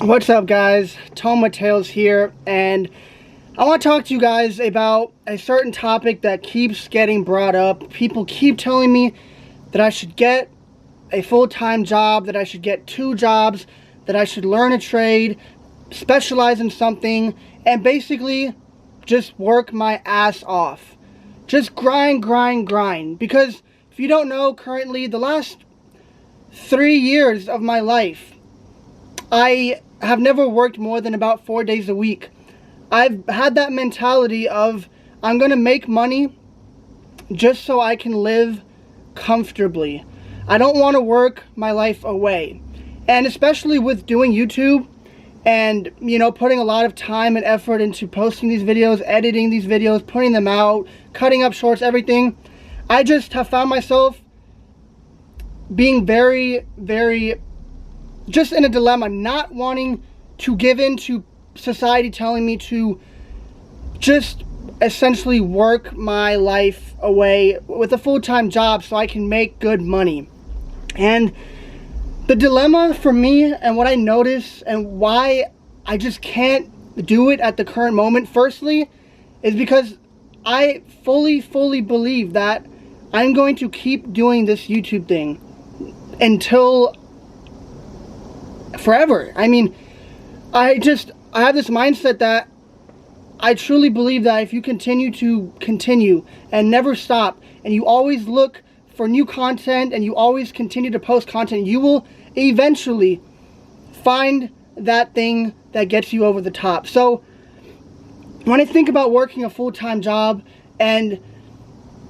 What's up, guys? Tom Mateos here, and I want to talk to you guys about a certain topic that keeps getting brought up. People keep telling me that I should get a full-time job, that I should get 2 jobs, that I should learn a trade, specialize in something, and basically just work my ass off. Just grind. Because if you don't know, currently, the last 3 years of my life, I have never worked more than about 4 days a week. I've had that mentality of I'm going to make money just so I can live comfortably. I don't want to work my life away. And especially with doing YouTube and, putting a lot of time and effort into posting these videos, editing these videos, putting them out, cutting up shorts, everything, I just have found myself being very just in a dilemma, not wanting to give in to society telling me to just essentially work my life away with a full-time job so I can make good money. And the dilemma for me, and what I notice and why I just can't do it at the current moment, firstly, is because I fully believe that I'm going to keep doing this YouTube thing until forever. I mean, I have this mindset that I truly believe that if you continue and never stop, and you always look for new content and you always continue to post content, you will eventually find that thing that gets you over the top. So when I think about working a full-time job and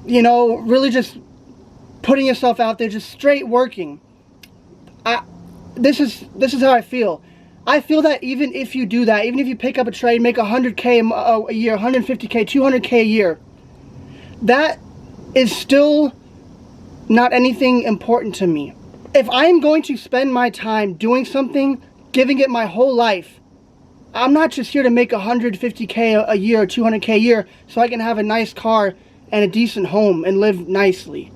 really just putting yourself out there, just straight working, this is how I feel. I feel that even if you do that, even if you pick up a trade, make 100K a year, 150K, 200K a year, that is still not anything important to me. If I'm going to spend my time doing something, giving it my whole life, I'm not just here to make 150K a year or 200K a year so I can have a nice car and a decent home and live nicely.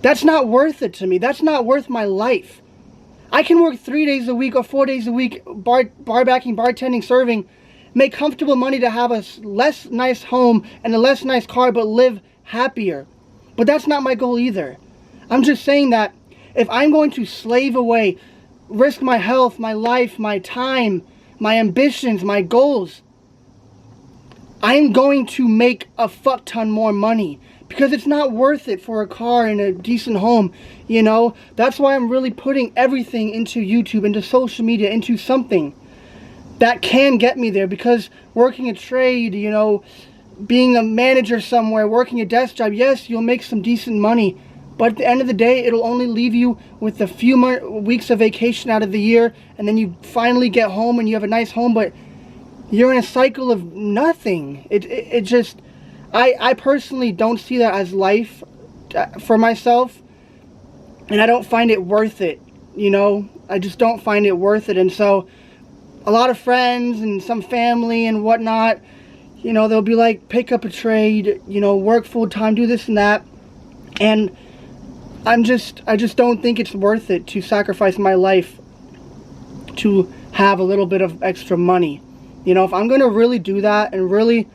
That's not worth it to me. That's not worth my life. I can work 3 days a week or 4 days a week, bar backing, bartending, serving, make comfortable money to have a less nice home and a less nice car, but live happier. But that's not my goal either. I'm just saying that if I'm going to slave away, risk my health, my life, my time, my ambitions, my goals, I'm going to make a fuck ton more money. Because it's not worth it for a car and a decent home, That's why I'm really putting everything into YouTube, into social media, into something that can get me there. Because working a trade, being a manager somewhere, working a desk job, yes, you'll make some decent money. But at the end of the day, it'll only leave you with a few weeks of vacation out of the year. And then you finally get home and you have a nice home, but you're in a cycle of nothing. It just... I personally don't see that as life for myself, and I don't find it worth it, I just don't find it worth it. And so a lot of friends and some family and whatnot, they'll be like, pick up a trade, work full-time, do this and that, and I just don't think it's worth it to sacrifice my life to have a little bit of extra money. If I'm going to really do that and really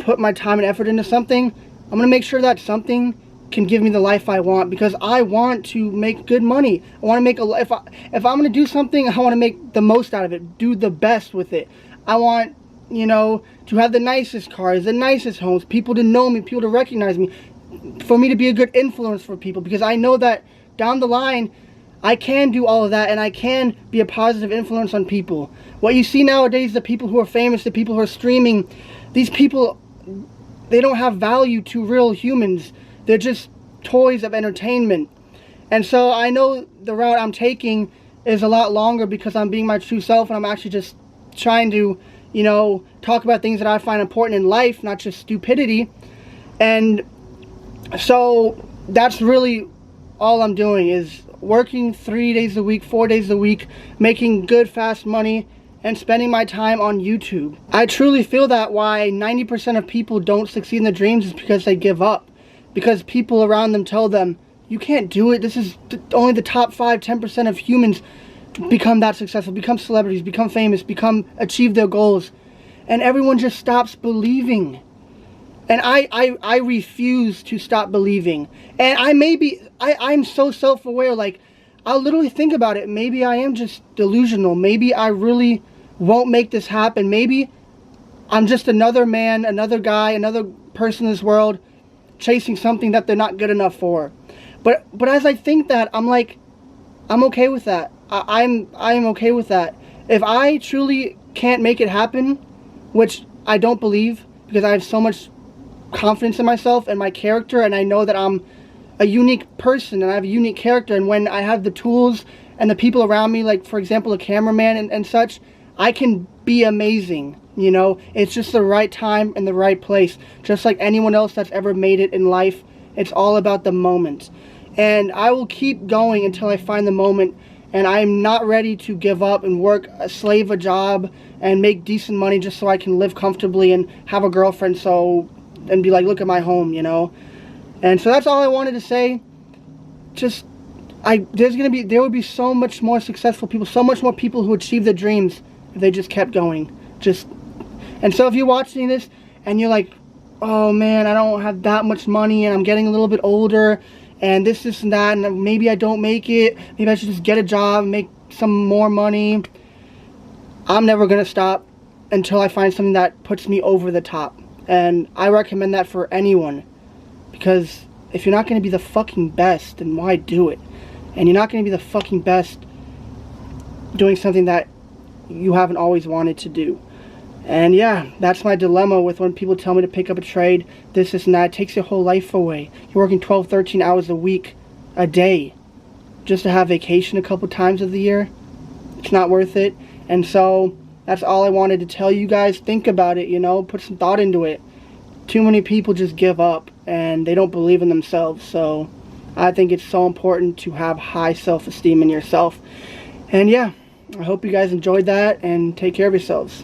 put my time and effort into something, I'm going to make sure that something can give me the life I want, because I want to make good money. I want to make if I'm going to do something, I want to make the most out of it, do the best with it. I want, to have the nicest cars, the nicest homes, people to know me, people to recognize me, for me to be a good influence for people, because I know that down the line, I can do all of that, and I can be a positive influence on people. What you see nowadays, the people who are famous, the people who are streaming, these people, they don't have value to real humans. They're just toys of entertainment. And so I know the route I'm taking is a lot longer because I'm being my true self, and I'm actually just trying to, talk about things that I find important in life, not just stupidity. And so that's really all I'm doing, is working 3 days a week, 4 days a week, making good, fast money, and spending my time on YouTube. I truly feel that why 90% of people don't succeed in their dreams is because they give up. Because people around them tell them, you can't do it, this is only the top 5-10% of humans become that successful, become celebrities, become famous, achieve their goals, and everyone just stops believing. And I refuse to stop believing. And I'm so self-aware, like, I'll literally think about it. Maybe I am just delusional. Maybe I really won't make this happen. Maybe I'm just another man, another guy, another person in this world chasing something that they're not good enough for. But as I think that, I'm like, I'm okay with that. I'm okay with that. If I truly can't make it happen, which I don't believe, because I have so much confidence in myself and my character, and I know that I'm a unique person and I have a unique character, and when I have the tools and the people around me, like for example a cameraman and such, I can be amazing. You know, it's just the right time and the right place. Just like anyone else that's ever made it in life, it's all about the moment. And I will keep going until I find the moment, and I'm not ready to give up and work a job and make decent money just so I can live comfortably and have a girlfriend and be like, look at my home, you know. And so that's all I wanted to say. Just there would be so much more successful people, so much more people who achieve their dreams if they just kept going. And so if you're watching this and you're like, oh man, I don't have that much money and I'm getting a little bit older and this and that, and maybe I don't make it, maybe I should just get a job and make some more money. I'm never gonna stop until I find something that puts me over the top. And I recommend that for anyone, because if you're not gonna be the fucking best, then why do it? And you're not gonna be the fucking best doing something that you haven't always wanted to do. And yeah, that's my dilemma with when people tell me to pick up a trade, this and that. It takes your whole life away. You're working 12, 13 hours a week, a day, just to have vacation a couple times of the year. It's not worth it. And so that's all I wanted to tell you guys. Think about it, you know, put some thought into it. Too many people just give up and they don't believe in themselves. So I think it's so important to have high self-esteem in yourself. And yeah, I hope you guys enjoyed that, and take care of yourselves.